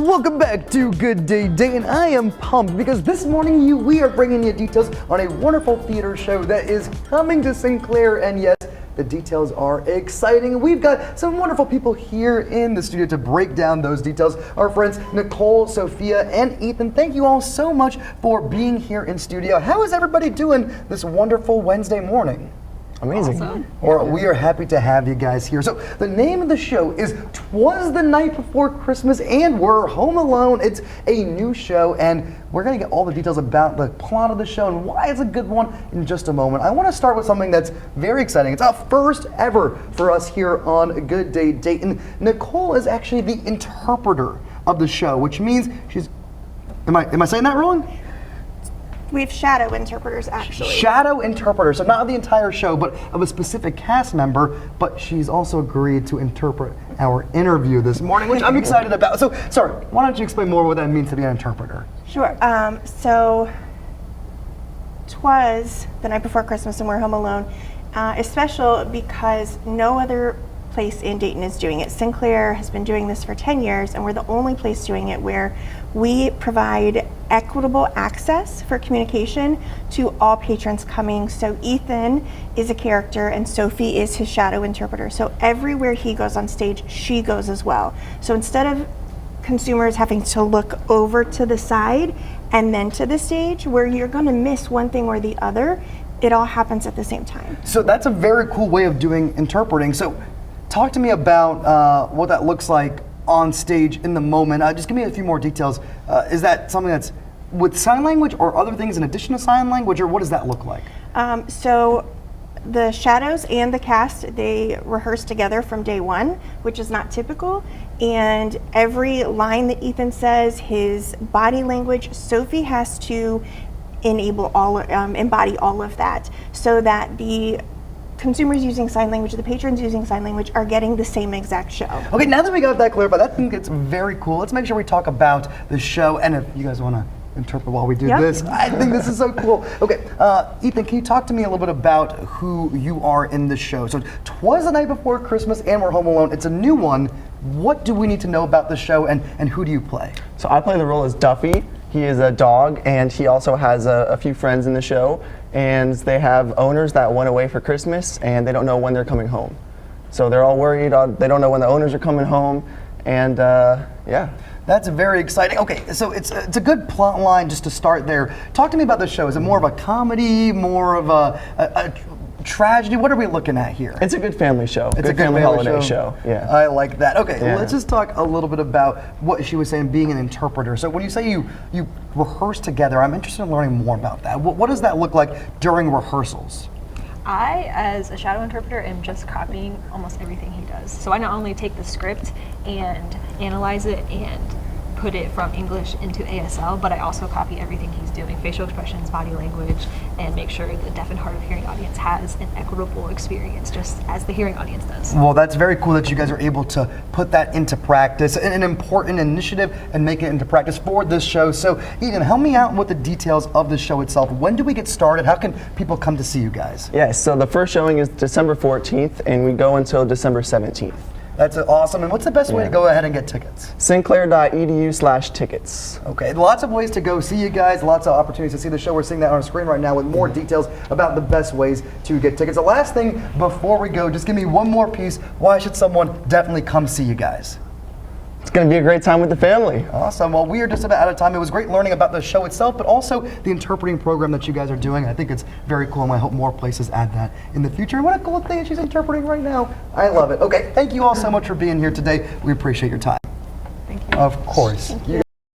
Welcome back to Good Day Dayton. I am pumped because this morning we are bringing you details on a wonderful theater show that is coming to Sinclair, and yes, the details are exciting. We've got some wonderful people here in the studio to break down those details. Our friends Nicole, Sophia, and Ethan, thank you all so much for being here in studio. How is everybody doing this wonderful Wednesday morning? Amazing. Awesome. Well, we are happy to have you guys here. So the name of the show is 'Twas the Night Before Christmas and We're Home Alone. It's a new show, and we're going to get all the details about the plot of the show and why it's a good one in just a moment. I want to start with something that's very exciting. It's a first ever for us here on Good Day Dayton. Nicole is actually the interpreter of the show, which means she's, am I saying that wrong? We have shadow interpreters, actually. Shadow interpreter, so not of the entire show, but of a specific cast member, but she's also agreed to interpret our interview this morning, which I'm excited about. So, sorry, why don't you explain more what that means to be an interpreter? Sure. So, 'Twas the Night Before Christmas and We're Home Alone is special because no other place in Dayton is doing it. Sinclair has been doing this for 10 years, and we're the only place doing it where we provide equitable access for communication to all patrons coming. So Ethan is a character and Sophie is his shadow interpreter. So everywhere he goes on stage, she goes as well. So instead of consumers having to look over to the side and then to the stage, where you're going to miss one thing or the other, it all happens at the same time. So that's a very cool way of doing interpreting. So talk to me about what that looks like on stage in the moment. Just give me a few more details. Is that something that's with sign language or other things in addition to sign language, or what does that look like? So the shadows and the cast, they rehearse together from day one, which is not typical. And every line that Ethan says, his body language, Sophie has to embody all of that so that the consumers using sign language, the patrons using sign language are getting the same exact show. Okay, now that we got that clarified, I think it's very cool. Let's make sure we talk about the show, and if you guys want to interpret while we do this, I think this is so cool. Okay, Ethan, can you talk to me a little bit about who you are in the show? So, 'Twas the Night Before Christmas and We're Home Alone. It's a new one. What do we need to know about the show, and who do you play? So I play the role as Duffy. He is a dog, and he also has a few friends in the show, and they have owners that went away for Christmas, and they don't know when they're coming home. So they're all worried. They don't know when the owners are coming home, and yeah. That's very exciting. Okay, so it's a good plot line just to start there. Talk to me about the show. Is it more of a comedy, more of a tragedy? What are we looking at here? It's a good family show. It's a good family holiday show. Yeah. I like that. Okay, Yeah. let's just talk a little bit about what she was saying, being an interpreter. So when you say you rehearse together, I'm interested in learning more about that. What does that look like during rehearsals? I, as a shadow interpreter, am just copying almost everything he does. So I not only take the script and analyze it and put it from English into ASL, but I also copy everything he's doing, facial expressions, body language, and make sure the deaf and hard of hearing audience has an equitable experience, just as the hearing audience does. Well, that's very cool that you guys are able to put that into practice, an important initiative, and make it into practice for this show. So, Ethan, help me out with the details of the show itself. When do we get started? How can people come to see you guys? Yes, so the first showing is December 14th, and we go until December 17th. That's awesome. And what's the best way to go ahead and get tickets? Sinclair.edu/tickets. Okay, lots of ways to go see you guys, lots of opportunities to see the show. We're seeing that on our screen right now with more details about the best ways to get tickets. The last thing before we go, just give me one more piece. Why should someone definitely come see you guys? It's going to be a great time with the family. Awesome. Well, we are just about out of time. It was great learning about the show itself, but also the interpreting program that you guys are doing. I think it's very cool, and I hope more places add that in the future. What a cool thing that she's interpreting right now. I love it. Okay, thank you all so much for being here today. We appreciate your time. Thank you. Of course. Thank you.